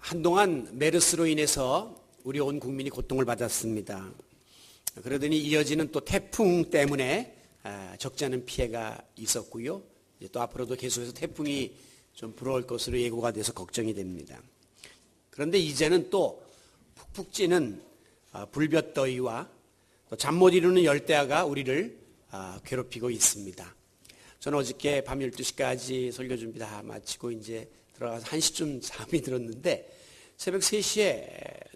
한동안 메르스로 인해서 우리 온 국민이 고통을 받았습니다. 그러더니 이어지는 또 태풍 때문에 적지 않은 피해가 있었고요. 또 앞으로도 계속해서 태풍이 좀 불어올 것으로 예고가 돼서 걱정이 됩니다. 그런데 이제는 또 푹푹 찌는 불볕더위와 잠 못 이루는 열대야가 우리를 괴롭히고 있습니다. 저는 어저께 밤 12시까지 설교 준비 다 마치고 이제 들어가서 1시쯤 잠이 들었는데 새벽 3시에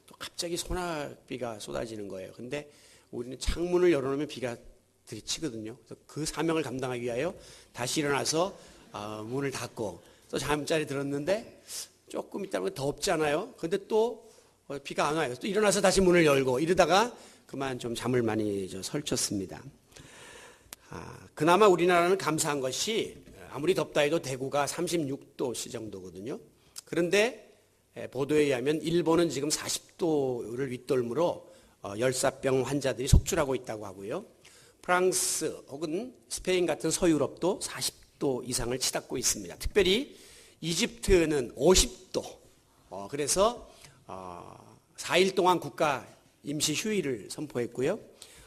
또 갑자기 소낙비가 쏟아지는 거예요. 근데 우리는 창문을 열어놓으면 비가 들이치거든요. 그래서 그 사명을 감당하기 위하여 다시 일어나서 문을 닫고 또 잠자리 들었는데 조금 있다 보면 덥잖아요. 근데 또 비가 안 와요. 또 일어나서 다시 문을 열고 이러다가 그만 좀 잠을 많이 설쳤습니다. 그나마 우리나라는 감사한 것이 아무리 덥다 해도 대구가 36도씨 정도거든요. 그런데 보도에 의하면 일본은 지금 40도를 윗돌므로 열사병 환자들이 속출하고 있다고 하고요. 프랑스 혹은 스페인 같은 서유럽도 40도 이상을 치닫고 있습니다. 특별히 이집트는 50도. 그래서 4일 동안 국가 임시 휴일을 선포했고요.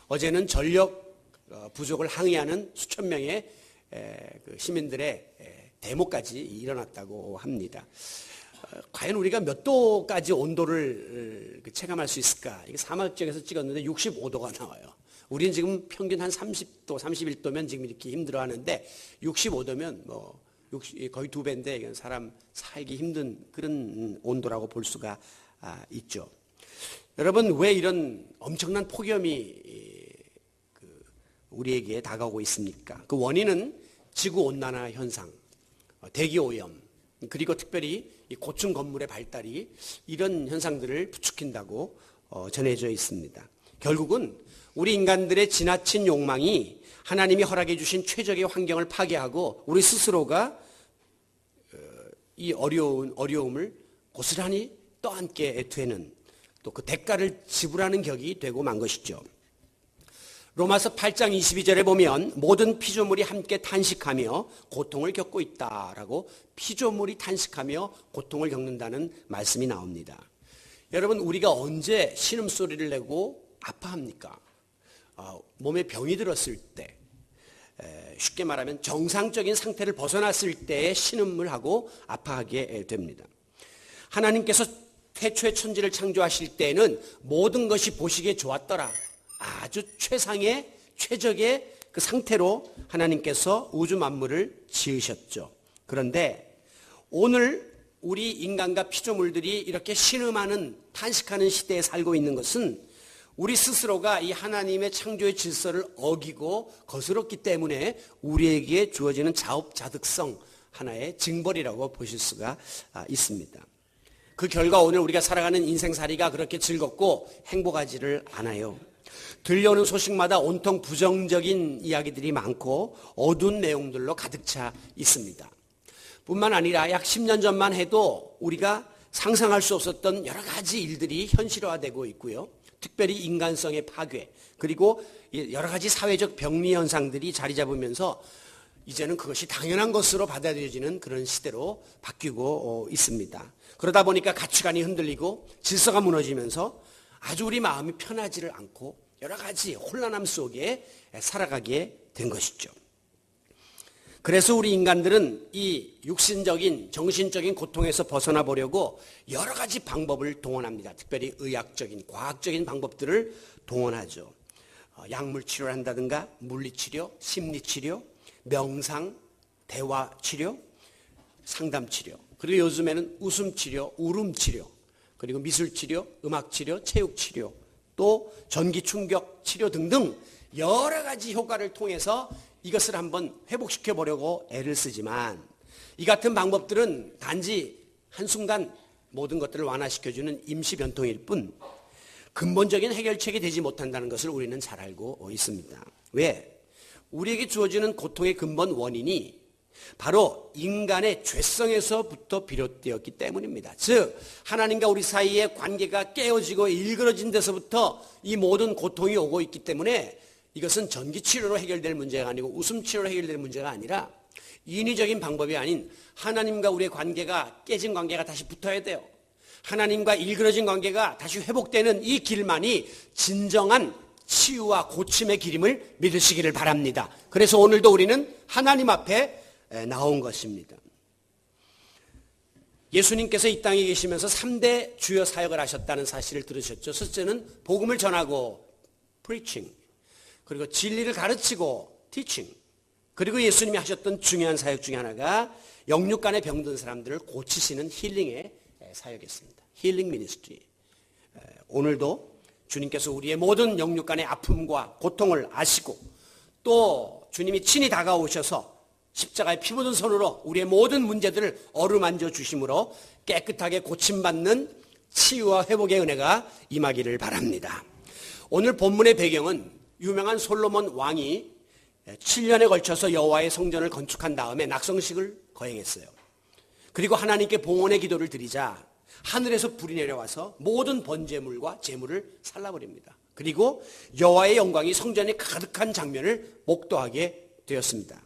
어제는 전력 부족을 항의하는 수천 명의 시민들의 데모까지 일어났다고 합니다. 과연 우리가 몇 도까지 온도를 체감할 수 있을까? 이게 사막 지역에서 찍었는데 65도가 나와요. 우리는 지금 평균 한 30도, 31도면 지금 이렇게 힘들어하는데 65도면 거의 2배인데 이건 사람 살기 힘든 그런 온도라고 볼 수가 있죠. 여러분, 왜 이런 엄청난 폭염이 우리에게 다가오고 있습니까? 그 원인은 지구온난화 현상, 대기오염, 그리고 특별히 이 고층 건물의 발달이 이런 현상들을 부추긴다고 전해져 있습니다. 결국은 우리 인간들의 지나친 욕망이 하나님이 허락해 주신 최적의 환경을 파괴하고 우리 스스로가 이 어려움을 고스란히 떠안게 되는 또 그 대가를 지불하는 격이 되고 만 것이죠. 로마서 8장 22절에 보면 모든 피조물이 함께 탄식하며 고통을 겪고 있다라고 피조물이 탄식하며 고통을 겪는다는 말씀이 나옵니다. 여러분, 우리가 언제 신음소리를 내고 아파합니까? 몸에 병이 들었을 때, 쉽게 말하면 정상적인 상태를 벗어났을 때에 신음을 하고 아파하게 됩니다. 하나님께서 태초에 천지를 창조하실 때에는 모든 것이 보시기에 좋았더라. 아주 최적의 그 상태로 하나님께서 우주 만물을 지으셨죠. 그런데 오늘 우리 인간과 피조물들이 이렇게 신음하는 탄식하는 시대에 살고 있는 것은 우리 스스로가 이 하나님의 창조의 질서를 어기고 거스렀기 때문에 우리에게 주어지는 자업자득성 하나의 징벌이라고 보실 수가 있습니다. 그 결과 오늘 우리가 살아가는 인생살이가 그렇게 즐겁고 행복하지를 않아요. 들려오는 소식마다 온통 부정적인 이야기들이 많고 어두운 내용들로 가득 차 있습니다. 뿐만 아니라 약 10년 전만 해도 우리가 상상할 수 없었던 여러 가지 일들이 현실화되고 있고요. 특별히 인간성의 파괴, 그리고 여러 가지 사회적 병리 현상들이 자리 잡으면서 이제는 그것이 당연한 것으로 받아들여지는 그런 시대로 바뀌고 있습니다. 그러다 보니까 가치관이 흔들리고 질서가 무너지면서 아주 우리 마음이 편하지를 않고 여러 가지 혼란함 속에 살아가게 된 것이죠. 그래서 우리 인간들은 이 육신적인, 정신적인 고통에서 벗어나 보려고 여러 가지 방법을 동원합니다. 특별히 의학적인, 과학적인 방법들을 동원하죠. 약물 치료를 한다든가 물리치료, 심리치료, 명상, 대화치료, 상담치료, 그리고 요즘에는 웃음치료, 울음치료, 그리고 미술치료, 음악치료, 체육치료, 또 전기충격치료 등등 여러 가지 효과를 통해서 이것을 한번 회복시켜 보려고 애를 쓰지만 이 같은 방법들은 단지 한순간 모든 것들을 완화시켜주는 임시변통일 뿐 근본적인 해결책이 되지 못한다는 것을 우리는 잘 알고 있습니다. 왜? 우리에게 주어지는 고통의 근본 원인이 바로 인간의 죄성에서부터 비롯되었기 때문입니다. 즉 하나님과 우리 사이의 관계가 깨어지고 일그러진 데서부터 이 모든 고통이 오고 있기 때문에 이것은 전기치료로 해결될 문제가 아니고 웃음치료로 해결될 문제가 아니라 인위적인 방법이 아닌 하나님과 우리의 관계가 깨진 관계가 다시 붙어야 돼요. 하나님과 일그러진 관계가 다시 회복되는 이 길만이 진정한 치유와 고침의 길임을 믿으시기를 바랍니다. 그래서 오늘도 우리는 하나님 앞에 나온 것입니다. 예수님께서 이 땅에 계시면서 3대 주요 사역을 하셨다는 사실을 들으셨죠. 첫째는 복음을 전하고 preaching, 그리고 진리를 가르치고 teaching, 그리고 예수님이 하셨던 중요한 사역 중에 하나가 영육간에 병든 사람들을 고치시는 힐링의 사역이었습니다. 힐링 미니스트리. 오늘도 주님께서 우리의 모든 영육간의 아픔과 고통을 아시고 또 주님이 친히 다가오셔서 십자가에 피 묻은 손으로 우리의 모든 문제들을 어루만져 주심으로 깨끗하게 고침받는 치유와 회복의 은혜가 임하기를 바랍니다. 오늘 본문의 배경은 유명한 솔로몬 왕이 7년에 걸쳐서 여호와의 성전을 건축한 다음에 낙성식을 거행했어요. 그리고 하나님께 봉헌의 기도를 드리자 하늘에서 불이 내려와서 모든 번제물과 제물을 살라버립니다. 그리고 여호와의 영광이 성전에 가득한 장면을 목도하게 되었습니다.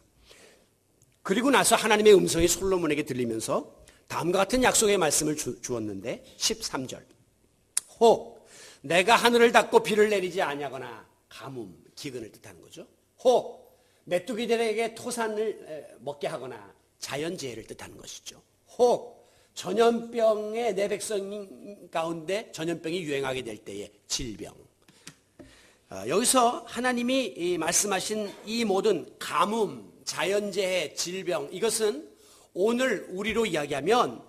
그리고 나서 하나님의 음성이 솔로몬에게 들리면서 다음과 같은 약속의 말씀을 주었는데 13절, 혹 내가 하늘을 닫고 비를 내리지 아니하거나 가뭄, 기근을 뜻하는 거죠. 혹 메뚜기들에게 토산을 먹게 하거나 자연재해를 뜻하는 것이죠. 혹 전염병에 내 백성 가운데 전염병이 유행하게 될 때의 질병. 여기서 하나님이 말씀하신 이 모든 가뭄, 자연재해, 질병, 이것은 오늘 우리로 이야기하면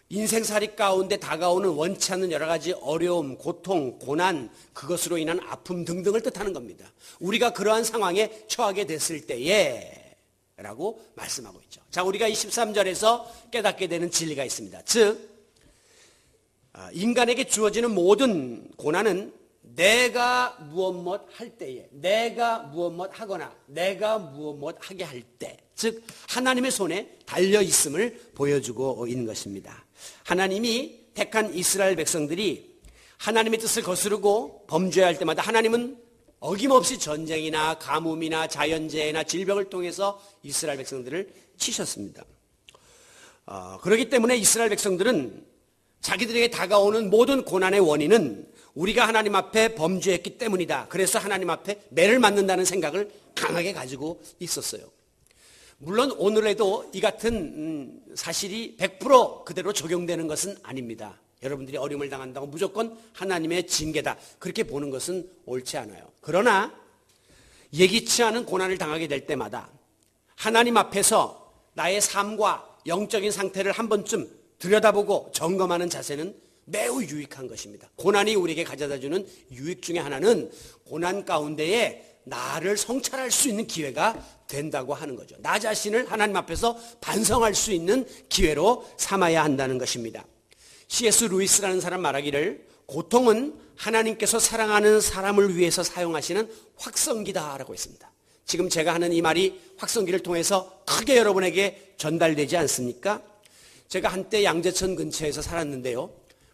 인생살이 가운데 다가오는 원치 않는 여러 가지 어려움, 고통, 고난, 그것으로 인한 아픔 등등을 뜻하는 겁니다. 우리가 그러한 상황에 처하게 됐을 때에 라고 말씀하고 있죠. 자, 우리가 이 13절에서 깨닫게 되는 진리가 있습니다. 즉 인간에게 주어지는 모든 고난은 내가 무엇 할 때에, 내가 무엇 하거나 내가 무엇 하게 할 때, 즉 하나님의 손에 달려 있음을 보여주고 있는 것입니다. 하나님이 택한 이스라엘 백성들이 하나님의 뜻을 거스르고 범죄할 때마다 하나님은 어김없이 전쟁이나 가뭄이나 자연재해나 질병을 통해서 이스라엘 백성들을 치셨습니다. 그렇기 때문에 이스라엘 백성들은 자기들에게 다가오는 모든 고난의 원인은 우리가 하나님 앞에 범죄했기 때문이다. 그래서 하나님 앞에 매를 맞는다는 생각을 강하게 가지고 있었어요. 물론 오늘에도 이 같은 사실이 100% 그대로 적용되는 것은 아닙니다. 여러분들이 어려움을 당한다고 무조건 하나님의 징계다, 그렇게 보는 것은 옳지 않아요. 그러나 예기치 않은 고난을 당하게 될 때마다 하나님 앞에서 나의 삶과 영적인 상태를 한 번쯤 들여다보고 점검하는 자세는 매우 유익한 것입니다. 고난이 우리에게 가져다주는 유익 중에 하나는 고난 가운데에 나를 성찰할 수 있는 기회가 된다고 하는 거죠. 나 자신을 하나님 앞에서 반성할 수 있는 기회로 삼아야 한다는 것입니다. C.S. 루이스라는 사람 말하기를 고통은 하나님께서 사랑하는 사람을 위해서 사용하시는 확성기다라고 했습니다. 지금 제가 하는 이 말이 확성기를 통해서 크게 여러분에게 전달되지 않습니까? 제가 한때 양재천 근처에서 살았는데요.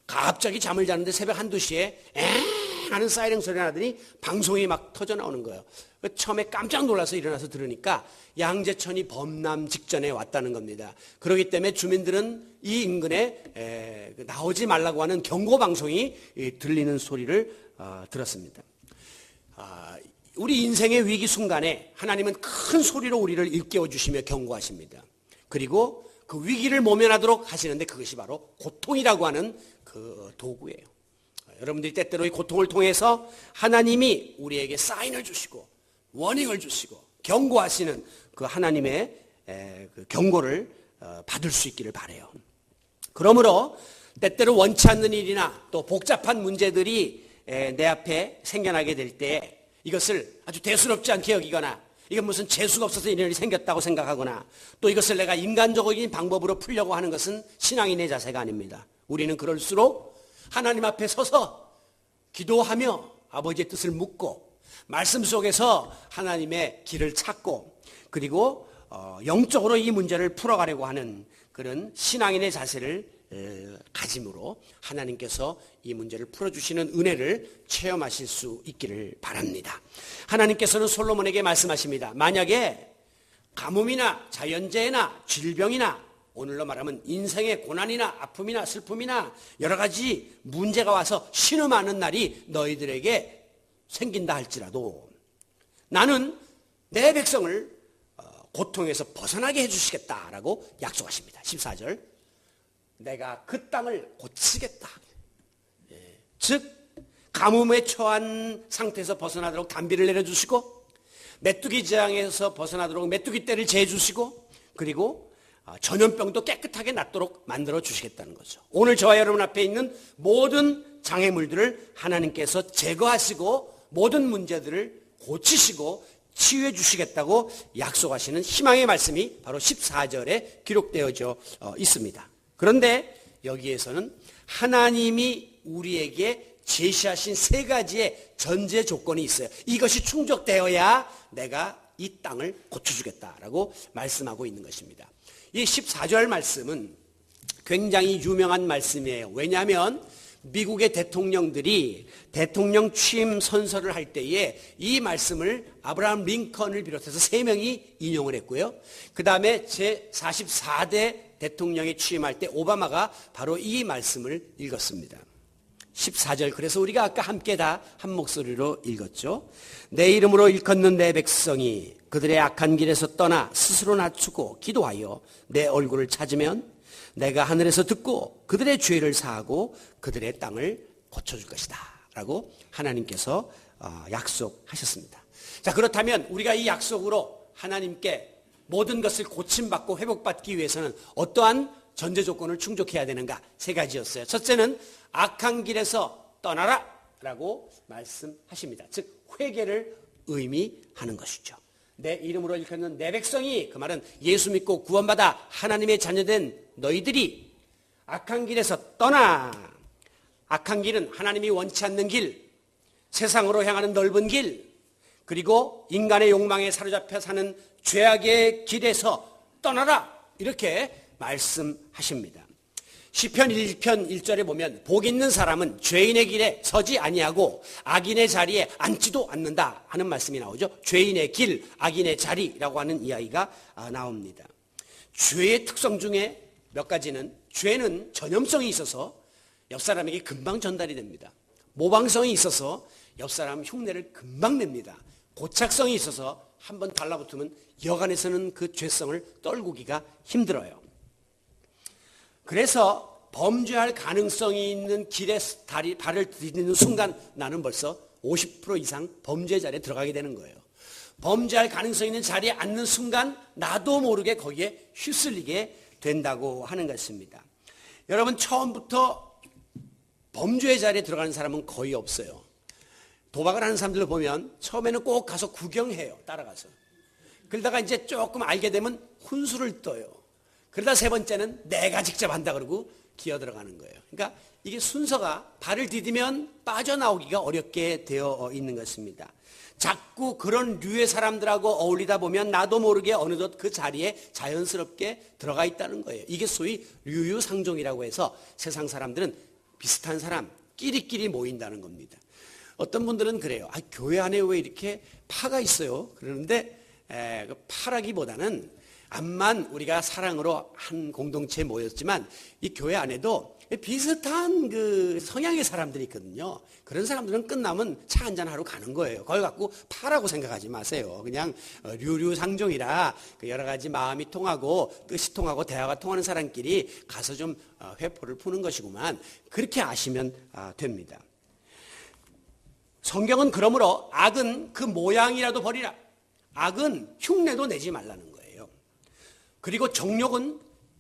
갑자기 잠을 자는데 새벽 1, 2시에 엥 하는 사이렌 소리 나더니 방송이 막 터져 나오는 거예요. 처음에 깜짝 놀라서 일어나서 들으니까 양재천이 범람 직전에 왔다는 겁니다. 그렇기 때문에 주민들은 이 인근에 나오지 말라고 하는 경고 방송이 들리는 소리를 들었습니다. 우리 인생의 위기 순간에 하나님은 큰 소리로 우리를 일깨워 주시며 경고하십니다. 그리고 그 위기를 모면하도록 하시는데 그것이 바로 고통이라고 하는 그 도구예요. 여러분들이 때때로 이 고통을 통해서 하나님이 우리에게 사인을 주시고 워닝을 주시고 경고하시는 그 하나님의 그 경고를 받을 수 있기를 바라요. 그러므로 때때로 원치 않는 일이나 또 복잡한 문제들이 내 앞에 생겨나게 될 때 이것을 아주 대수롭지 않게 여기거나 이건 무슨 재수가 없어서 이런 일이 생겼다고 생각하거나 또 이것을 내가 인간적인 방법으로 풀려고 하는 것은 신앙인의 자세가 아닙니다. 우리는 그럴수록 하나님 앞에 서서 기도하며 아버지의 뜻을 묻고 말씀 속에서 하나님의 길을 찾고 그리고 영적으로 이 문제를 풀어가려고 하는 그런 신앙인의 자세를 가짐으로 하나님께서 이 문제를 풀어주시는 은혜를 체험하실 수 있기를 바랍니다. 하나님께서는 솔로몬에게 말씀하십니다. 만약에 가뭄이나 자연재해나 질병이나 오늘로 말하면 인생의 고난이나 아픔이나 슬픔이나 여러 가지 문제가 와서 신음하는 날이 너희들에게 생긴다 할지라도 나는 내 백성을 고통에서 벗어나게 해주시겠다라고 약속하십니다. 14절 내가 그 땅을 고치겠다. 즉 가뭄에 처한 상태에서 벗어나도록 단비를 내려주시고 메뚜기 재앙에서 벗어나도록 메뚜기 떼를 재주시고 그리고 전염병도 깨끗하게 낫도록 만들어 주시겠다는 거죠. 오늘 저와 여러분 앞에 있는 모든 장애물들을 하나님께서 제거하시고 모든 문제들을 고치시고 치유해 주시겠다고 약속하시는 희망의 말씀이 바로 14절에 기록되어져 있습니다. 그런데 여기에서는 하나님이 우리에게 제시하신 세 가지의 전제 조건이 있어요. 이것이 충족되어야 내가 이 땅을 고쳐주겠다라고 말씀하고 있는 것입니다. 이 14절 말씀은 굉장히 유명한 말씀이에요. 왜냐하면 미국의 대통령들이 대통령 취임 선서를 할 때에 이 말씀을 아브라함 링컨을 비롯해서 3명이 인용을 했고요. 그 다음에 제44대 대통령이 취임할 때 오바마가 바로 이 말씀을 읽었습니다. 14절 그래서 우리가 아까 함께 다 한 목소리로 읽었죠. 내 이름으로 일컫는 내 백성이 그들의 악한 길에서 떠나 스스로 낮추고 기도하여 내 얼굴을 찾으면 내가 하늘에서 듣고 그들의 죄를 사하고 그들의 땅을 고쳐줄 것이다 라고 하나님께서 약속하셨습니다. 자, 그렇다면 우리가 이 약속으로 하나님께 모든 것을 고침받고 회복받기 위해서는 어떠한 전제 조건을 충족해야 되는가? 3가지였어요. 첫째는 악한 길에서 떠나라 라고 말씀하십니다. 즉 회개를 의미하는 것이죠. 내 이름으로 일컫는 내 백성이, 그 말은 예수 믿고 구원받아 하나님의 자녀된 너희들이 악한 길에서 떠나. 악한 길은 하나님이 원치 않는 길, 세상으로 향하는 넓은 길, 그리고 인간의 욕망에 사로잡혀 사는 죄악의 길에서 떠나라 이렇게 말씀하십니다. 시편 1편 1절에 보면 복 있는 사람은 죄인의 길에 서지 아니하고 악인의 자리에 앉지도 않는다 하는 말씀이 나오죠. 죄인의 길, 악인의 자리라고 하는 이야기가 나옵니다. 죄의 특성 중에 몇 가지는 죄는 전염성이 있어서 옆 사람에게 금방 전달이 됩니다. 모방성이 있어서 옆 사람 흉내를 금방 냅니다. 고착성이 있어서 한번 달라붙으면 여간에서는 그 죄성을 떨구기가 힘들어요. 그래서 범죄할 가능성이 있는 길에 발을 디디는 순간 나는 벌써 50% 이상 범죄 자리에 들어가게 되는 거예요. 범죄할 가능성이 있는 자리에 앉는 순간 나도 모르게 거기에 휩쓸리게 된다고 하는 것입니다. 여러분 처음부터 범죄의 자리에 들어가는 사람은 거의 없어요. 도박을 하는 사람들을 보면 처음에는 꼭 가서 구경해요. 따라가서. 그러다가 이제 조금 알게 되면 훈수를 떠요. 그러다 3번째는 내가 직접 한다 그러고 기어 들어가는 거예요. 그러니까 이게 순서가 발을 디디면 빠져나오기가 어렵게 되어 있는 것입니다. 자꾸 그런 류의 사람들하고 어울리다 보면 나도 모르게 어느덧 그 자리에 자연스럽게 들어가 있다는 거예요. 이게 소위 류유상종이라고 해서 세상 사람들은 비슷한 사람 끼리끼리 모인다는 겁니다. 어떤 분들은 그래요. 교회 안에 왜 이렇게 파가 있어요? 그러는데 그 파라기보다는 암만 우리가 사랑으로 한 공동체에 모였지만 이 교회 안에도 비슷한 그 성향의 사람들이 있거든요. 그런 사람들은 끝나면 차 한잔하러 가는 거예요. 그걸 갖고 파라고 생각하지 마세요. 그냥 류류상종이라 여러 가지 마음이 통하고 뜻이 통하고 대화가 통하는 사람끼리 가서 좀 회포를 푸는 것이구만. 그렇게 아시면 됩니다. 성경은 그러므로 악은 그 모양이라도 버리라. 악은 흉내도 내지 말라는 거예요. 그리고 정욕은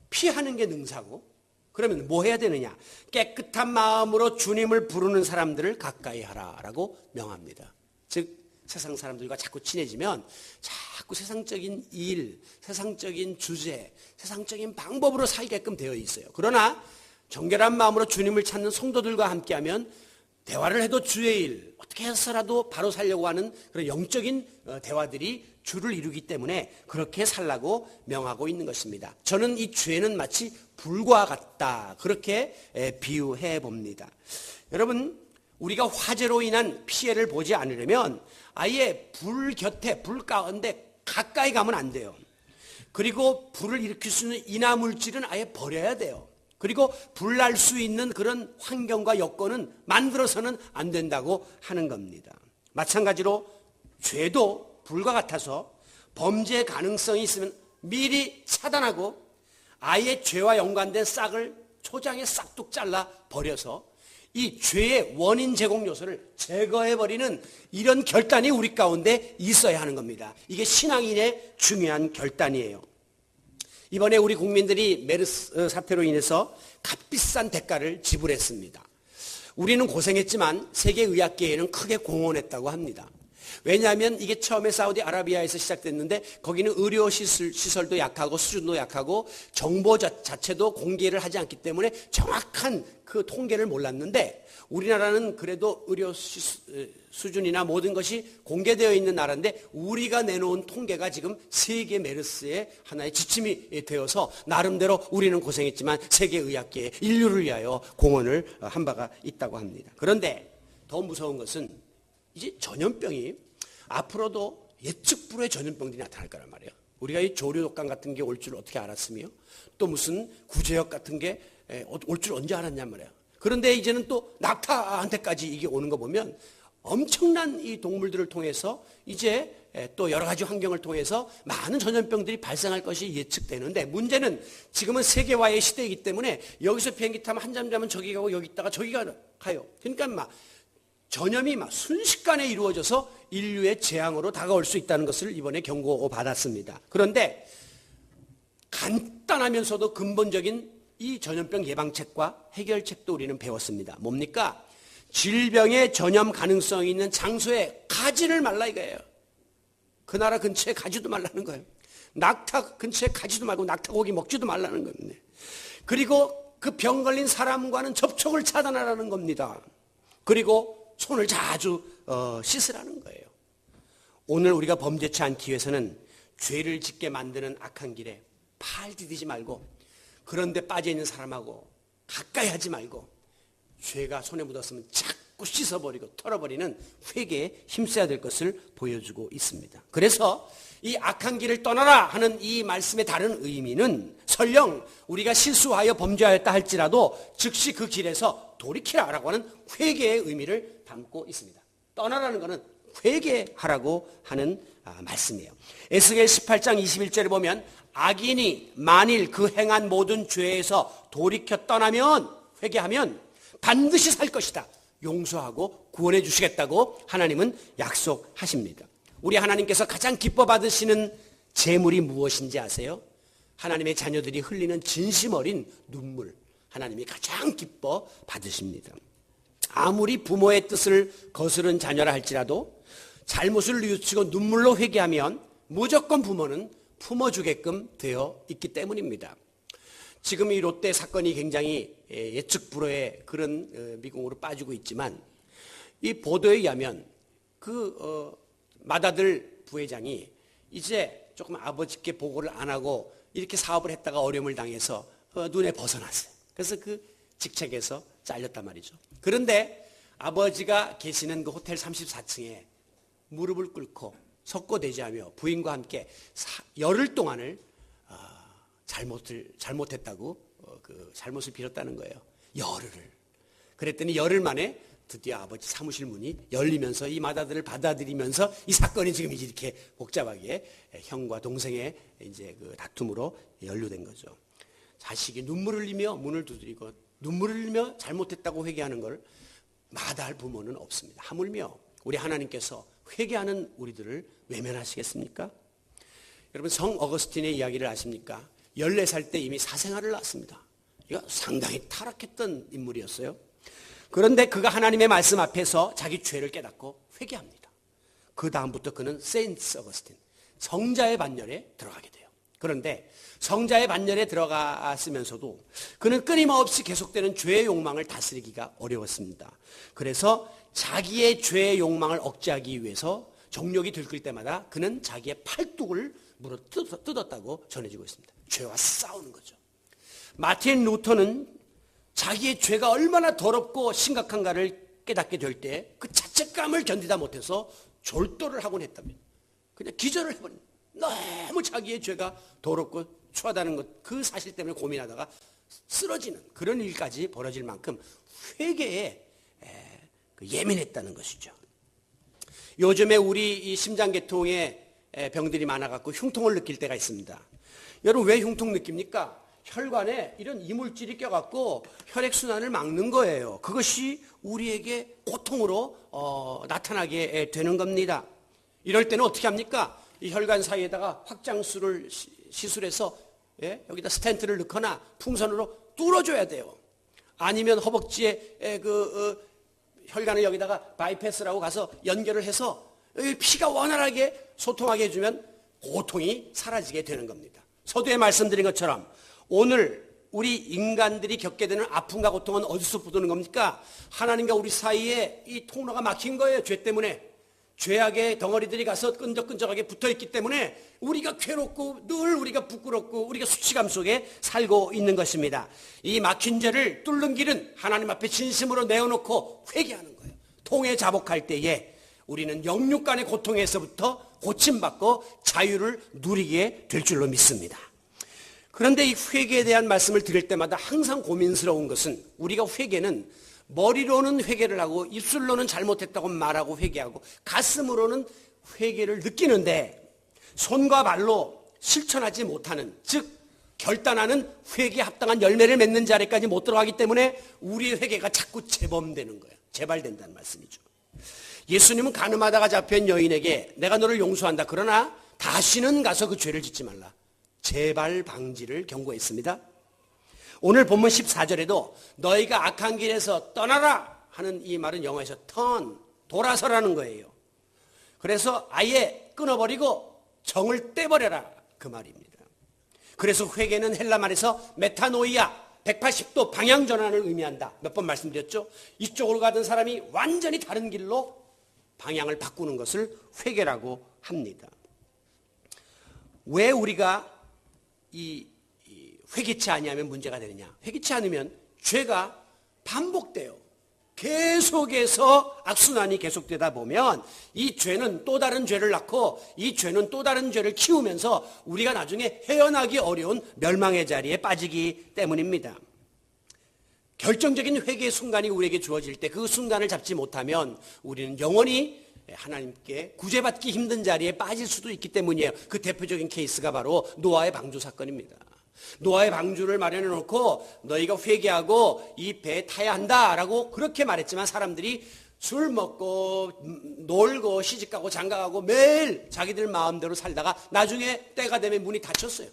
피하는 게 능사고, 그러면 뭐 해야 되느냐? 깨끗한 마음으로 주님을 부르는 사람들을 가까이 하라라고 명합니다. 즉 세상 사람들과 자꾸 친해지면 자꾸 세상적인 일, 세상적인 주제, 세상적인 방법으로 살게끔 되어 있어요. 그러나 정결한 마음으로 주님을 찾는 성도들과 함께하면 대화를 해도 주의 일, 어떻게 해서라도 바로 살려고 하는 그런 영적인 대화들이 주를 이루기 때문에 그렇게 살라고 명하고 있는 것입니다. 저는 이 죄는 마치 불과 같다, 그렇게 비유해 봅니다. 여러분, 우리가 화재로 인한 피해를 보지 않으려면 아예 불 곁에, 불 가운데 가까이 가면 안 돼요. 그리고 불을 일으킬 수 있는 인화물질은 아예 버려야 돼요. 그리고 불날 수 있는 그런 환경과 여건은 만들어서는 안 된다고 하는 겁니다. 마찬가지로 죄도 불과 같아서 범죄 가능성이 있으면 미리 차단하고 아예 죄와 연관된 싹을 초장에 싹둑 잘라 버려서 이 죄의 원인 제공 요소를 제거해버리는 이런 결단이 우리 가운데 있어야 하는 겁니다. 이게 신앙인의 중요한 결단이에요. 이번에 우리 국민들이 메르스 사태로 인해서 값비싼 대가를 지불했습니다. 우리는 고생했지만 세계의학계에는 크게 공헌했다고 합니다. 왜냐하면 이게 처음에 사우디아라비아에서 시작됐는데 거기는 의료 시설도 약하고 수준도 약하고 정보 자체도 공개를 하지 않기 때문에 정확한 그 통계를 몰랐는데 우리나라는 그래도 의료 수준이나 모든 것이 공개되어 있는 나라인데 우리가 내놓은 통계가 지금 세계 메르스의 하나의 지침이 되어서 나름대로 우리는 고생했지만 세계의학계에 인류를 위하여 공헌을 한 바가 있다고 합니다. 그런데 더 무서운 것은 이제 전염병이 앞으로도 예측 불허의 전염병들이 나타날 거란 말이에요. 우리가 이 조류독감 같은 게 올 줄 어떻게 알았으며 또 무슨 구제역 같은 게 올 줄 언제 알았냔 말이에요. 그런데 이제는 또 낙타한테까지 이게 오는 거 보면 엄청난 이 동물들을 통해서 이제 또 여러 가지 환경을 통해서 많은 전염병들이 발생할 것이 예측되는데 문제는 지금은 세계화의 시대이기 때문에 여기서 비행기 타면 한잠 자면 저기 가고 여기 있다가 저기 가요. 그러니까 막 전염이 막 순식간에 이루어져서 인류의 재앙으로 다가올 수 있다는 것을 이번에 경고받았습니다. 그런데 간단하면서도 근본적인 이 전염병 예방책과 해결책도 우리는 배웠습니다. 뭡니까? 질병의 전염 가능성이 있는 장소에 가지를 말라 이거예요. 그 나라 근처에 가지도 말라는 거예요. 낙타 근처에 가지도 말고 낙타고기 먹지도 말라는 겁니다. 그리고 그 병 걸린 사람과는 접촉을 차단하라는 겁니다. 그리고 손을 자주 씻으라는 거예요. 오늘 우리가 범죄치 않기 위해서는 죄를 짓게 만드는 악한 길에 팔 디디지 말고 그런데 빠져있는 사람하고 가까이 하지 말고 죄가 손에 묻었으면 자꾸 씻어버리고 털어버리는 회개에 힘써야 될 것을 보여주고 있습니다. 그래서 이 악한 길을 떠나라 하는 이 말씀의 다른 의미는 설령 우리가 실수하여 범죄하였다 할지라도 즉시 그 길에서 돌이키라라고 하는 회개의 의미를 담고 있습니다. 떠나라는 것은 회개하라고 하는 말씀이에요. 에스겔 18장 21절에 보면 악인이 만일 그 행한 모든 죄에서 돌이켜 떠나면 회개하면 반드시 살 것이다. 용서하고 구원해 주시겠다고 하나님은 약속하십니다. 우리 하나님께서 가장 기뻐 받으시는 제물이 무엇인지 아세요? 하나님의 자녀들이 흘리는 진심 어린 눈물. 하나님이 가장 기뻐 받으십니다. 아무리 부모의 뜻을 거스른 자녀라 할지라도 잘못을 뉘우치고 눈물로 회개하면 무조건 부모는 품어주게끔 되어 있기 때문입니다. 지금 이 롯데 사건이 굉장히 예측 불허의 그런 미궁으로 빠지고 있지만 이 보도에 의하면 그 맏아들 부회장이 이제 조금 아버지께 보고를 안 하고 이렇게 사업을 했다가 어려움을 당해서 눈에 벗어났어요. 그래서 그 직책에서 잘렸단 말이죠. 그런데 아버지가 계시는 그 호텔 34층에 무릎을 꿇고 석고대지하며 부인과 함께 열흘 동안을 잘못했다고 그 잘못을 빌었다는 거예요. 열흘을. 그랬더니 열흘 만에 드디어 아버지 사무실 문이 열리면서 이 맏아들을 받아들이면서 이 사건이 지금 이렇게 복잡하게 형과 동생의 이제 그 다툼으로 연루된 거죠. 자식이 눈물을 흘리며 문을 두드리고 눈물을 흘리며 잘못했다고 회개하는 걸 마다할 부모는 없습니다. 하물며 우리 하나님께서 회개하는 우리들을 외면하시겠습니까? 여러분 성 어거스틴의 이야기를 아십니까? 14살 때 이미 사생활을 낳았습니다. 이거 상당히 타락했던 인물이었어요. 그런데 그가 하나님의 말씀 앞에서 자기 죄를 깨닫고 회개합니다. 그 다음부터 그는 세인트 어거스틴, 성자의 반열에 들어가게 돼요. 그런데 성자의 반열에 들어갔으면서도 그는 끊임없이 계속되는 죄의 욕망을 다스리기가 어려웠습니다. 그래서 자기의 죄의 욕망을 억제하기 위해서 정욕이 들끓 때마다 그는 자기의 팔뚝을 물어 뜯었다고 전해지고 있습니다. 죄와 싸우는 거죠. 마틴 루터는 자기의 죄가 얼마나 더럽고 심각한가를 깨닫게 될 때 그 자책감을 견디다 못해서 졸도를 하곤 했답니다. 그냥 기절을 해버립니다. 너무 자기의 죄가 더럽고 추하다는 것, 그 사실 때문에 고민하다가 쓰러지는 그런 일까지 벌어질 만큼 회개에 예민했다는 것이죠. 요즘에 우리 이 심장계통에 병들이 많아갖고 흉통을 느낄 때가 있습니다. 여러분, 왜 흉통 느낍니까? 혈관에 이런 이물질이 껴갖고 혈액순환을 막는 거예요. 그것이 우리에게 고통으로 나타나게 되는 겁니다. 이럴 때는 어떻게 합니까? 이 혈관 사이에다가 확장술을 시술해서 여기다 스텐트를 넣거나 풍선으로 뚫어줘야 돼요. 아니면 허벅지에 혈관을 여기다가 바이패스라고 가서 연결을 해서 피가 원활하게 소통하게 해주면 고통이 사라지게 되는 겁니다. 서두에 말씀드린 것처럼 오늘 우리 인간들이 겪게 되는 아픔과 고통은 어디서부터 오는 겁니까? 하나님과 우리 사이에 이 통로가 막힌 거예요. 죄 때문에. 죄악의 덩어리들이 가서 끈적끈적하게 붙어있기 때문에 우리가 괴롭고 늘 우리가 부끄럽고 우리가 수치감 속에 살고 있는 것입니다. 이 막힌 죄를 뚫는 길은 하나님 앞에 진심으로 내어놓고 회개하는 거예요. 통에 자복할 때에 우리는 영육간의 고통에서부터 고침받고 자유를 누리게 될 줄로 믿습니다. 그런데 이 회개에 대한 말씀을 드릴 때마다 항상 고민스러운 것은 우리가 회개는 머리로는 회개를 하고 입술로는 잘못했다고 말하고 회개하고 가슴으로는 회개를 느끼는데 손과 발로 실천하지 못하는, 즉 결단하는 회개에 합당한 열매를 맺는 자리까지 못 들어가기 때문에 우리의 회개가 자꾸 재범되는 거예요. 재발된다는 말씀이죠. 예수님은 가늠하다가 잡힌 여인에게 내가 너를 용서한다. 그러나 다시는 가서 그 죄를 짓지 말라. 재발 방지를 경고했습니다. 오늘 본문 14절에도 너희가 악한 길에서 떠나라 하는 이 말은 영어에서 turn, 돌아서라는 거예요. 그래서 아예 끊어버리고 정을 떼버려라 그 말입니다. 그래서 회개는 헬라 말에서 메타노이아, 180도 방향 전환을 의미한다. 몇 번 말씀드렸죠? 이쪽으로 가던 사람이 완전히 다른 길로 방향을 바꾸는 것을 회개라고 합니다. 왜 우리가 회개치 아니하면 문제가 되느냐? 회개치 않으면 죄가 반복돼요. 계속해서 악순환이 계속되다 보면 이 죄는 또 다른 죄를 낳고 이 죄는 또 다른 죄를 키우면서 우리가 나중에 헤어나기 어려운 멸망의 자리에 빠지기 때문입니다. 결정적인 회개의 순간이 우리에게 주어질 때 그 순간을 잡지 못하면 우리는 영원히 하나님께 구제받기 힘든 자리에 빠질 수도 있기 때문이에요. 그 대표적인 케이스가 바로 노아의 방주 사건입니다. 노아의 방주를 마련해 놓고 너희가 회개하고 이 배에 타야 한다라고 그렇게 말했지만 사람들이 술 먹고 놀고 시집가고 장가가고 매일 자기들 마음대로 살다가 나중에 때가 되면 문이 닫혔어요.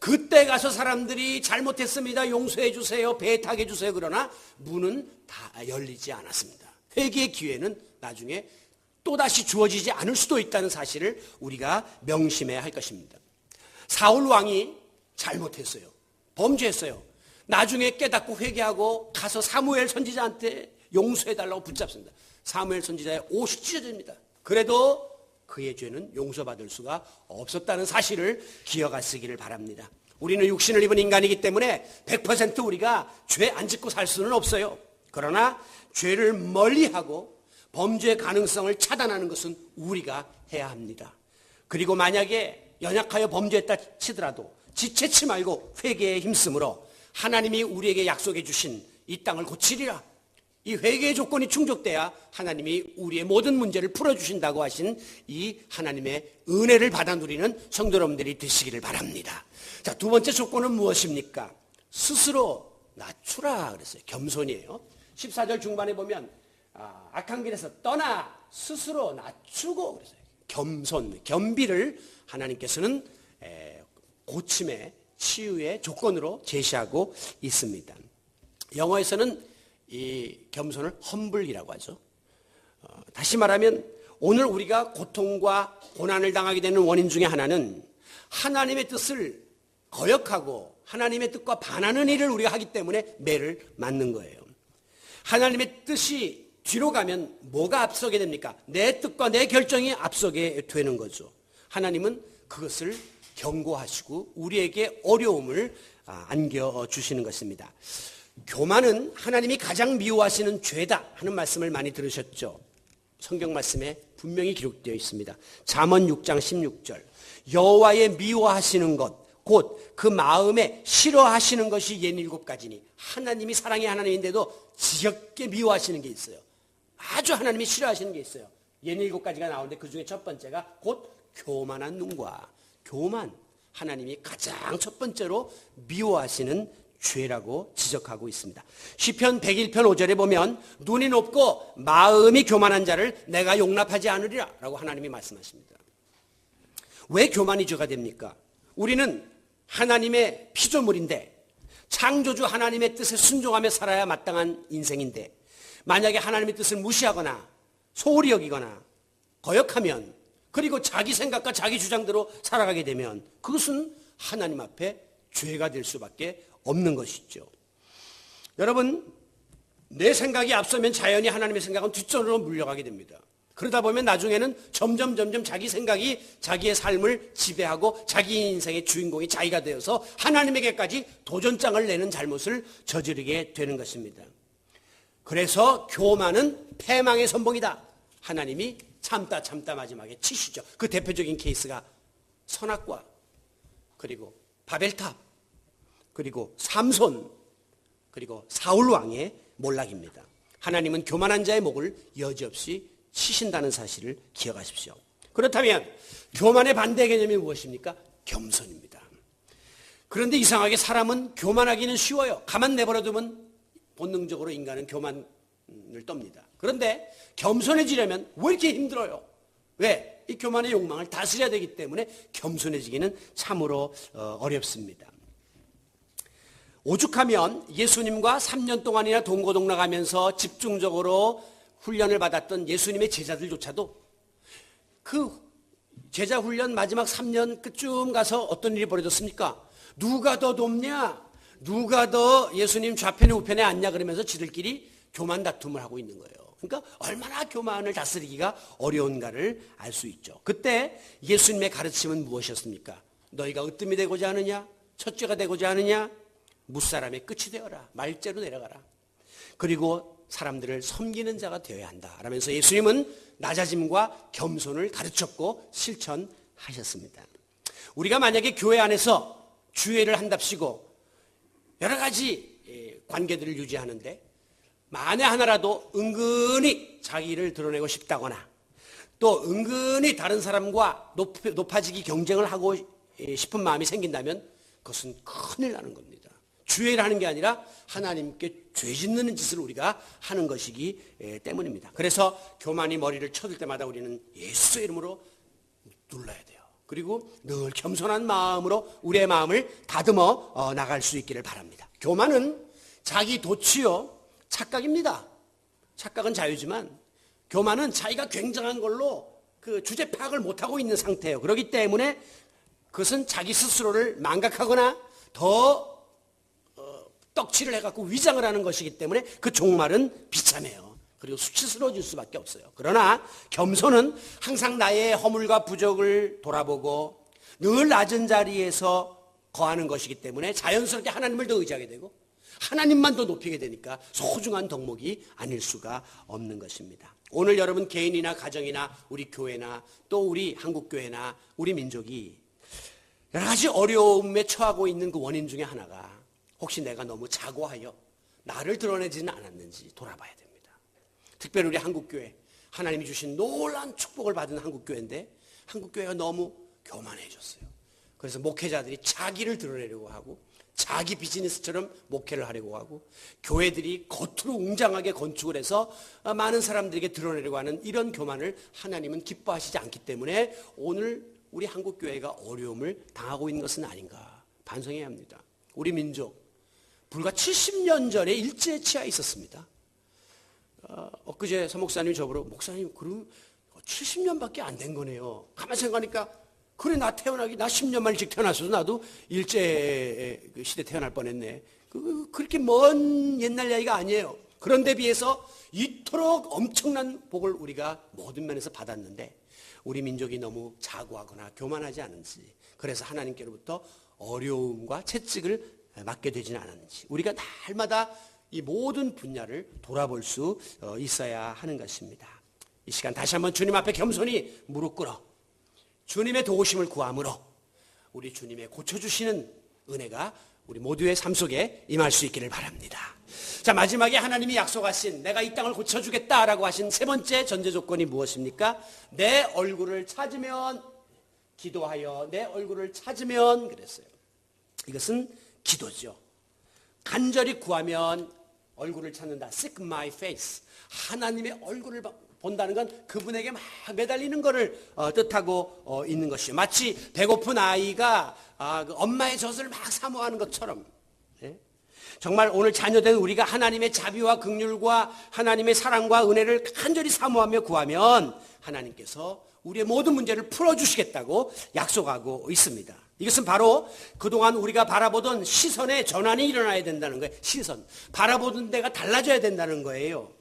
그때 가서 사람들이 잘못했습니다. 용서해 주세요. 배에 타게 해주세요. 그러나 문은 다 열리지 않았습니다. 회개의 기회는 나중에 또다시 주어지지 않을 수도 있다는 사실을 우리가 명심해야 할 것입니다. 사울 왕이 잘못했어요. 범죄했어요. 나중에 깨닫고 회개하고 가서 사무엘 선지자한테 용서해달라고 붙잡습니다. 사무엘 선지자의 옷이 찢어집니다. 그래도 그의 죄는 용서받을 수가 없었다는 사실을 기억하시기를 바랍니다. 우리는 육신을 입은 인간이기 때문에 100% 우리가 죄 안 짓고 살 수는 없어요. 그러나 죄를 멀리하고 범죄의 가능성을 차단하는 것은 우리가 해야 합니다. 그리고 만약에 연약하여 범죄했다 치더라도 지체치 말고 회개에 힘쓰므로 하나님이 우리에게 약속해 주신 이 땅을 고치리라. 이 회개의 조건이 충족돼야 하나님이 우리의 모든 문제를 풀어주신다고 하신 이 하나님의 은혜를 받아 누리는 성도 여러분들이 되시기를 바랍니다. 자, 두 번째 조건은 무엇입니까? 스스로 낮추라 그랬어요. 겸손이에요. 14절 중반에 보면 악한 길에서 떠나 스스로 낮추고 그랬어요. 겸손, 겸비를 하나님께서는 고침의 치유의 조건으로 제시하고 있습니다. 영어에서는 이 겸손을 humble이라고 하죠. 다시 말하면 오늘 우리가 고통과 고난을 당하게 되는 원인 중에 하나는 하나님의 뜻을 거역하고 하나님의 뜻과 반하는 일을 우리가 하기 때문에 매를 맞는 거예요. 하나님의 뜻이 뒤로 가면 뭐가 앞서게 됩니까? 내 뜻과 내 결정이 앞서게 되는 거죠. 하나님은 그것을 경고하시고 우리에게 어려움을 안겨주시는 것입니다. 교만은 하나님이 가장 미워하시는 죄다 하는 말씀을 많이 들으셨죠. 성경 말씀에 분명히 기록되어 있습니다. 잠언 6장 16절. 여호와의 미워하시는 것 곧 그 마음에 싫어하시는 것이 67가지니 하나님이 사랑의 하나님인데도 지겹게 미워하시는 게 있어요. 아주 하나님이 싫어하시는 게 있어요. 67가지가 나오는데 그 중에 첫 번째가 곧 교만한 눈과 교만. 하나님이 가장 첫 번째로 미워하시는 죄라고 지적하고 있습니다. 시편 101편 5절에 보면 눈이 높고 마음이 교만한 자를 내가 용납하지 않으리라 라고 하나님이 말씀하십니다. 왜 교만이 죄가 됩니까? 우리는 하나님의 피조물인데 창조주 하나님의 뜻에 순종하며 살아야 마땅한 인생인데 만약에 하나님의 뜻을 무시하거나 소홀히 여기거나 거역하면 그리고 자기 생각과 자기 주장대로 살아가게 되면 그것은 하나님 앞에 죄가 될 수밖에 없는 것이죠. 여러분, 내 생각이 앞서면 자연히 하나님의 생각은 뒷전으로 물려가게 됩니다. 그러다 보면 나중에는 점점 자기 생각이 자기의 삶을 지배하고 자기 인생의 주인공이 자기가 되어서 하나님에게까지 도전장을 내는 잘못을 저지르게 되는 것입니다. 그래서 교만은 패망의 선봉이다. 하나님이 참다 마지막에 치시죠. 그 대표적인 케이스가 선악과 그리고 바벨탑 그리고 삼손 그리고 사울 왕의 몰락입니다. 하나님은 교만한 자의 목을 여지없이 치신다는 사실을 기억하십시오. 그렇다면 교만의 반대 개념이 무엇입니까? 겸손입니다. 그런데 이상하게 사람은 교만하기는 쉬워요. 가만 내버려두면 본능적으로 인간은 교만을 떱니다. 그런데 겸손해지려면 왜 이렇게 힘들어요? 왜? 이 교만의 욕망을 다스려야 되기 때문에 겸손해지기는 참으로 어렵습니다. 오죽하면 예수님과 3년 동안이나 동고동락하면서 집중적으로 훈련을 받았던 예수님의 제자들조차도 그 제자 훈련 마지막 3년 끝쯤 가서 어떤 일이 벌어졌습니까? 누가 더 돕냐? 누가 더 예수님 좌편에 우편에 앉냐? 그러면서 지들끼리 교만 다툼을 하고 있는 거예요. 그러니까 얼마나 교만을 다스리기가 어려운가를 알 수 있죠. 그때 예수님의 가르침은 무엇이었습니까? 너희가 으뜸이 되고자 하느냐? 첫째가 되고자 하느냐? 무사람의 끝이 되어라. 말째로 내려가라. 그리고 사람들을 섬기는 자가 되어야 한다. 라면서 예수님은 낮아짐과 겸손을 가르쳤고 실천하셨습니다. 우리가 만약에 교회 안에서 주회를 한답시고 여러 가지 관계들을 유지하는데 만에 하나라도 은근히 자기를 드러내고 싶다거나 또 은근히 다른 사람과 높아지기 경쟁을 하고 싶은 마음이 생긴다면 그것은 큰일 나는 겁니다. 주의를 하는 게 아니라 하나님께 죄 짓는 짓을 우리가 하는 것이기 때문입니다. 그래서 교만이 머리를 쳐들 때마다 우리는 예수의 이름으로 눌러야 돼요. 그리고 늘 겸손한 마음으로 우리의 마음을 다듬어 나갈 수 있기를 바랍니다. 교만은 자기 도취요 착각입니다. 착각은 자유지만 교만은 자기가 굉장한 걸로 그 주제 파악을 못하고 있는 상태예요. 그렇기 때문에 그것은 자기 스스로를 망각하거나 더 떡칠을 해갖고 위장을 하는 것이기 때문에 그 종말은 비참해요. 그리고 수치스러워질 수밖에 없어요. 그러나 겸손은 항상 나의 허물과 부족을 돌아보고 늘 낮은 자리에서 거하는 것이기 때문에 자연스럽게 하나님을 더 의지하게 되고 하나님만 더 높이게 되니까 소중한 덕목이 아닐 수가 없는 것입니다. 오늘 여러분 개인이나 가정이나 우리 교회나 또 우리 한국교회나 우리 민족이 여러 가지 어려움에 처하고 있는 그 원인 중에 하나가 혹시 내가 너무 자고하여 나를 드러내지는 않았는지 돌아봐야 됩니다. 특별히 우리 한국교회, 하나님이 주신 놀라운 축복을 받은 한국교회인데 한국교회가 너무 교만해졌어요. 그래서 목회자들이 자기를 드러내려고 하고 자기 비즈니스처럼 목회를 하려고 하고 교회들이 겉으로 웅장하게 건축을 해서 많은 사람들에게 드러내려고 하는 이런 교만을 하나님은 기뻐하시지 않기 때문에 오늘 우리 한국교회가 어려움을 당하고 있는 것은 아닌가 반성해야 합니다. 우리 민족 불과 70년 전에 일제에 치하에 있었습니다. 엊그제 서목사님이 저보러 목사님 그럼 70년밖에 안 된 거네요. 가만히 생각하니까 그래 나 10년만 일찍 태어났어도 나도 일제 시대 태어날 뻔했네. 그렇게 먼 옛날 이야기가 아니에요. 그런데 비해서 이토록 엄청난 복을 우리가 모든 면에서 받았는데 우리 민족이 너무 자고하거나 교만하지 않은지 그래서 하나님께로부터 어려움과 채찍을 맞게 되지는 않았는지 우리가 날마다 이 모든 분야를 돌아볼 수 있어야 하는 것입니다. 이 시간 다시 한번 주님 앞에 겸손히 무릎 꿇어 주님의 도우심을 구함으로 우리 주님의 고쳐주시는 은혜가 우리 모두의 삶 속에 임할 수 있기를 바랍니다. 자, 마지막에 하나님이 약속하신 내가 이 땅을 고쳐주겠다라고 하신 세 번째 전제 조건이 무엇입니까? 내 얼굴을 찾으면, 기도하여 내 얼굴을 찾으면 그랬어요. 이것은 기도죠. 간절히 구하면 얼굴을 찾는다. Seek my face. 하나님의 얼굴을 본다는 건 그분에게 막 매달리는 것을 뜻하고 있는 것이요. 마치 배고픈 아이가 그 엄마의 젖을 막 사모하는 것처럼. 정말 오늘 자녀된 우리가 하나님의 자비와 긍휼과 하나님의 사랑과 은혜를 간절히 사모하며 구하면 하나님께서 우리의 모든 문제를 풀어주시겠다고 약속하고 있습니다. 이것은 바로 그동안 우리가 바라보던 시선의 전환이 일어나야 된다는 거예요. 시선. 바라보던 데가 달라져야 된다는 거예요.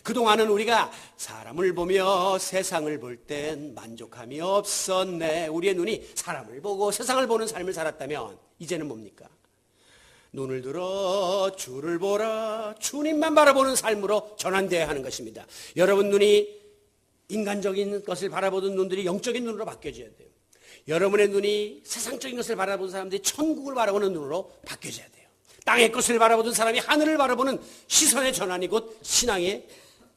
그동안은 우리가 사람을 보며 세상을 볼 땐 만족함이 없었네. 우리의 눈이 사람을 보고 세상을 보는 삶을 살았다면 이제는 뭡니까? 눈을 들어 주를 보라. 주님만 바라보는 삶으로 전환되어야 하는 것입니다. 여러분 눈이 인간적인 것을 바라보던 눈들이 영적인 눈으로 바뀌어져야 돼요. 여러분의 눈이 세상적인 것을 바라보는 사람들이 천국을 바라보는 눈으로 바뀌어져야 돼요. 땅의 것을 바라보던 사람이 하늘을 바라보는 시선의 전환이 곧 신앙의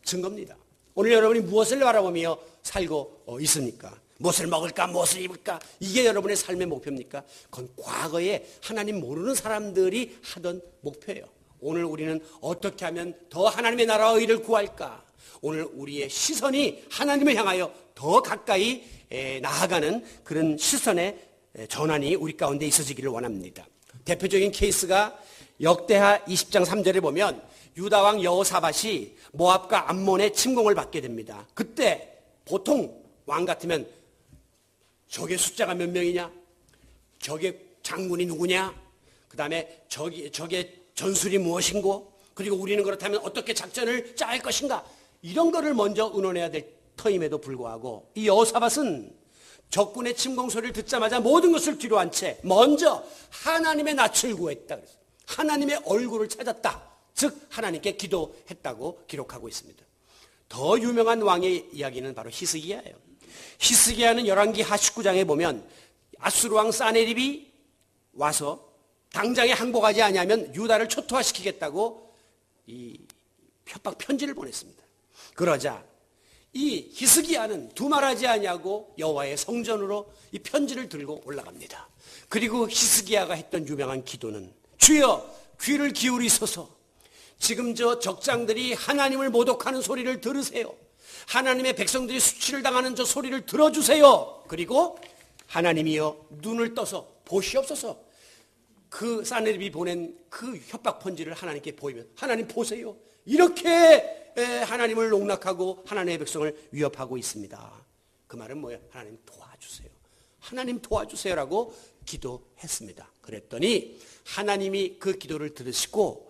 증거입니다. 오늘 여러분이 무엇을 바라보며 살고 있습니까? 무엇을 먹을까? 무엇을 입을까? 이게 여러분의 삶의 목표입니까? 그건 과거에 하나님 모르는 사람들이 하던 목표예요. 오늘 우리는 어떻게 하면 더 하나님의 나라와 의를 구할까? 오늘 우리의 시선이 하나님을 향하여 더 가까이 나아가는 그런 시선의 전환이 우리 가운데 있어지기를 원합니다. 대표적인 케이스가 역대하 20장 3절에 보면 유다왕 여호사밧이 모압과 암몬의 침공을 받게 됩니다. 그때 보통 왕 같으면 적의 숫자가 몇 명이냐? 적의 장군이 누구냐? 그 다음에 적의 전술이 무엇인고? 그리고 우리는 그렇다면 어떻게 작전을 짤 것인가? 이런 거를 먼저 의논해야 될 터임에도 불구하고 이 여호사밧은 적군의 침공 소리를 듣자마자 모든 것을 뒤로 한 채 먼저 하나님의 낯을 구했다. 하나님의 얼굴을 찾았다. 즉 하나님께 기도했다고 기록하고 있습니다. 더 유명한 왕의 이야기는 바로 히스기야예요. 히스기야는 열왕기하 19장에 보면 아수르 왕 사네립이 와서 당장에 항복하지 아니하면 유다를 초토화시키겠다고 이 협박 편지를 보냈습니다. 그러자 이 히스기야는 두말하지 아니하고 여호와의 성전으로 이 편지를 들고 올라갑니다. 그리고 히스기야가 했던 유명한 기도는 주여 귀를 기울이소서. 지금 저 적장들이 하나님을 모독하는 소리를 들으세요. 하나님의 백성들이 수치를 당하는 저 소리를 들어주세요. 그리고 하나님이여 눈을 떠서 보시옵소서. 그 사네립이 보낸 그 협박 편지를 하나님께 보이면 하나님 보세요. 이렇게 하나님을 농락하고 하나님의 백성을 위협하고 있습니다. 그 말은 뭐예요? 하나님 도와주세요. 하나님 도와주세요라고 기도했습니다. 그랬더니 하나님이 그 기도를 들으시고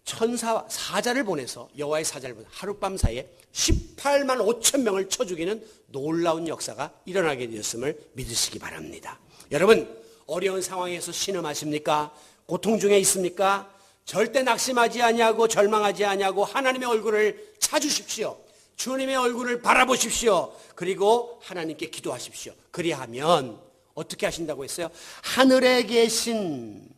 천사 사자를 보내서 여호와의 사자를 보내서 하룻밤 사이에 18만 5천 명을 쳐 죽이는 놀라운 역사가 일어나게 되었음을 믿으시기 바랍니다. 여러분 어려운 상황에서 신음하십니까? 고통 중에 있습니까? 절대 낙심하지 아니하고 절망하지 아니하고 하나님의 얼굴을 찾으십시오. 주님의 얼굴을 바라보십시오. 그리고 하나님께 기도하십시오. 그리하면 어떻게 하신다고 했어요? 하늘에 계신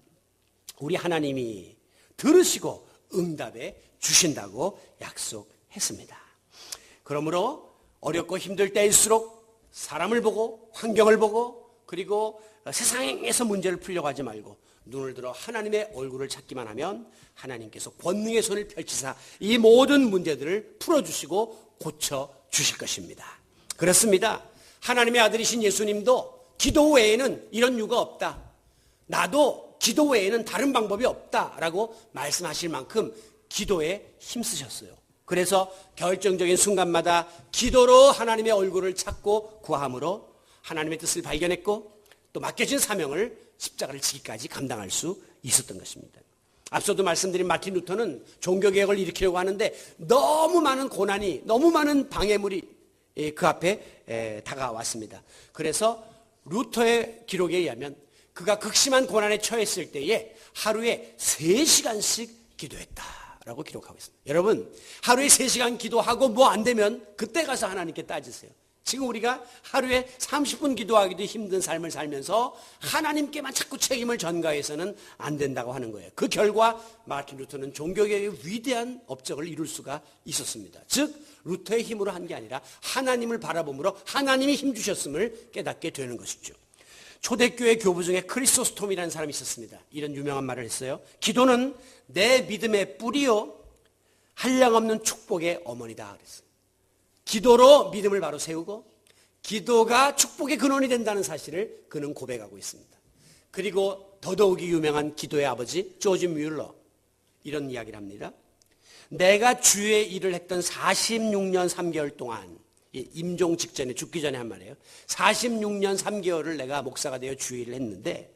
우리 하나님이 들으시고 응답해 주신다고 약속했습니다. 그러므로 어렵고 힘들 때일수록 사람을 보고 환경을 보고 그리고 세상에서 문제를 풀려고 하지 말고 눈을 들어 하나님의 얼굴을 찾기만 하면 하나님께서 권능의 손을 펼치사 이 모든 문제들을 풀어주시고 고쳐주실 것입니다. 그렇습니다. 하나님의 아들이신 예수님도 기도 외에는 이런 이유가 없다. 나도 기도 외에는 다른 방법이 없다라고 말씀하실 만큼 기도에 힘쓰셨어요. 그래서 결정적인 순간마다 기도로 하나님의 얼굴을 찾고 구함으로 하나님의 뜻을 발견했고 또 맡겨진 사명을 십자가를 지기까지 감당할 수 있었던 것입니다. 앞서도 말씀드린 마틴 루터는 종교개혁을 일으키려고 하는데 너무 많은 고난이 너무 많은 방해물이 그 앞에 다가왔습니다. 그래서 루터의 기록에 의하면 그가 극심한 고난에 처했을 때에 하루에 3시간씩 기도했다. 라고 기록하고 있습니다. 여러분, 하루에 3시간 기도하고 뭐 안 되면 그때 가서 하나님께 따지세요. 지금 우리가 하루에 30분 기도하기도 힘든 삶을 살면서 하나님께만 자꾸 책임을 전가해서는 안 된다고 하는 거예요. 그 결과 마틴 루터는 종교개혁의 위대한 업적을 이룰 수가 있었습니다. 즉 루터의 힘으로 한 게 아니라 하나님을 바라봄으로 하나님이 힘 주셨음을 깨닫게 되는 것이죠. 초대교회 교부 중에 크리소스톰이라는 사람이 있었습니다. 이런 유명한 말을 했어요. 기도는 내 믿음의 뿌리요 한량없는 축복의 어머니다 그랬어요. 기도로 믿음을 바로 세우고 기도가 축복의 근원이 된다는 사실을 그는 고백하고 있습니다. 그리고 더더욱이 유명한 기도의 아버지 조지 뮬러 이런 이야기를 합니다. 내가 주의 일을 했던 46년 3개월 동안 임종 직전에 죽기 전에 한 말이에요. 46년 3개월을 내가 목사가 되어 주의 일을 했는데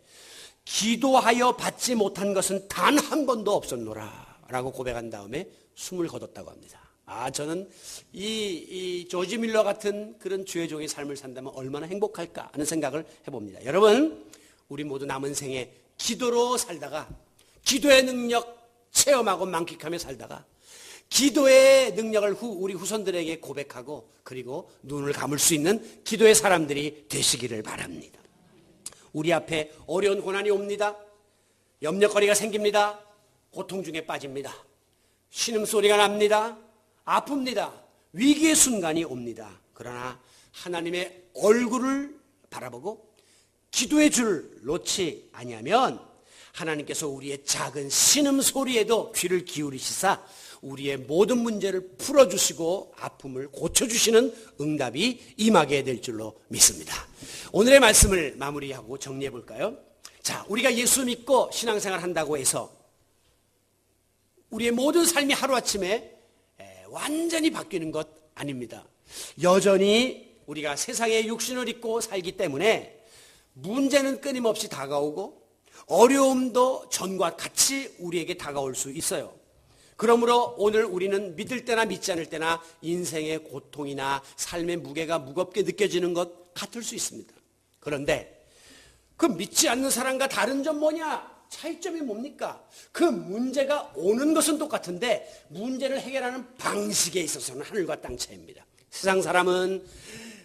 기도하여 받지 못한 것은 단 한 번도 없었노라 라고 고백한 다음에 숨을 거뒀다고 합니다. 저는 이 조지 밀러 같은 그런 주의 종의 삶을 산다면 얼마나 행복할까 하는 생각을 해봅니다. 여러분, 우리 모두 남은 생에 기도로 살다가 기도의 능력 체험하고 만끽하며 살다가 기도의 능력을 우리 후손들에게 고백하고 그리고 눈을 감을 수 있는 기도의 사람들이 되시기를 바랍니다. 우리 앞에 어려운 고난이 옵니다. 염려거리가 생깁니다. 고통 중에 빠집니다. 신음소리가 납니다. 아픕니다. 위기의 순간이 옵니다. 그러나 하나님의 얼굴을 바라보고 기도의 줄 놓지 아니하면 하나님께서 우리의 작은 신음소리에도 귀를 기울이시사 우리의 모든 문제를 풀어주시고 아픔을 고쳐주시는 응답이 임하게 될 줄로 믿습니다. 오늘의 말씀을 마무리하고 정리해 볼까요? 자, 우리가 예수 믿고 신앙생활 한다고 해서 우리의 모든 삶이 하루아침에 완전히 바뀌는 것 아닙니다. 여전히 우리가 세상에 육신을 입고 살기 때문에 문제는 끊임없이 다가오고 어려움도 전과 같이 우리에게 다가올 수 있어요. 그러므로 오늘 우리는 믿을 때나 믿지 않을 때나 인생의 고통이나 삶의 무게가 무겁게 느껴지는 것 같을 수 있습니다. 그런데 그 믿지 않는 사람과 다른 점 뭐냐? 차이점이 뭡니까? 그 문제가 오는 것은 똑같은데 문제를 해결하는 방식에 있어서는 하늘과 땅 차이입니다. 세상 사람은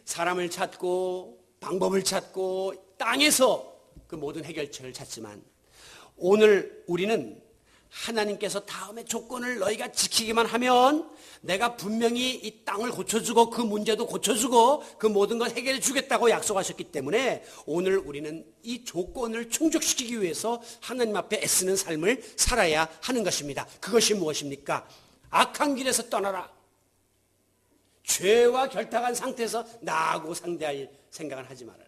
사람을 찾고 방법을 찾고 땅에서 그 모든 해결책을 찾지만 오늘 우리는 하나님께서 다음의 조건을 너희가 지키기만 하면 내가 분명히 이 땅을 고쳐주고 그 문제도 고쳐주고 그 모든 걸 해결해 주겠다고 약속하셨기 때문에 오늘 우리는 이 조건을 충족시키기 위해서 하나님 앞에 애쓰는 삶을 살아야 하는 것입니다. 그것이 무엇입니까? 악한 길에서 떠나라. 죄와 결탁한 상태에서 나하고 상대할 생각을 하지 말아라.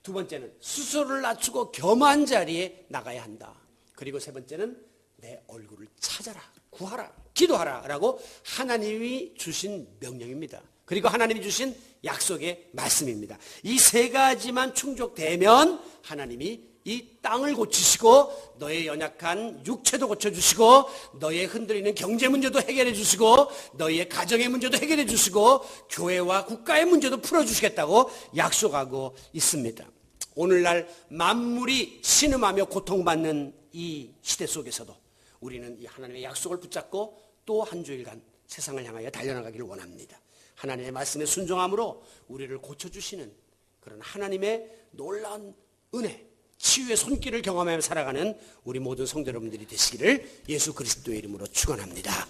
두 번째는 스스로를 낮추고 겸한 자리에 나가야 한다. 그리고 세 번째는 내 얼굴을 찾아라, 구하라, 기도하라 라고 하나님이 주신 명령입니다. 그리고 하나님이 주신 약속의 말씀입니다. 이 세 가지만 충족되면 하나님이 이 땅을 고치시고 너의 연약한 육체도 고쳐주시고 너의 흔들리는 경제 문제도 해결해 주시고 너의 가정의 문제도 해결해 주시고 교회와 국가의 문제도 풀어주시겠다고 약속하고 있습니다. 오늘날 만물이 신음하며 고통받는 이 시대 속에서도 우리는 이 하나님의 약속을 붙잡고 또 한 주일간 세상을 향하여 달려나가기를 원합니다. 하나님의 말씀에 순종함으로 우리를 고쳐주시는 그런 하나님의 놀라운 은혜, 치유의 손길을 경험하며 살아가는 우리 모든 성도 여러분들이 되시기를 예수 그리스도의 이름으로 축원합니다.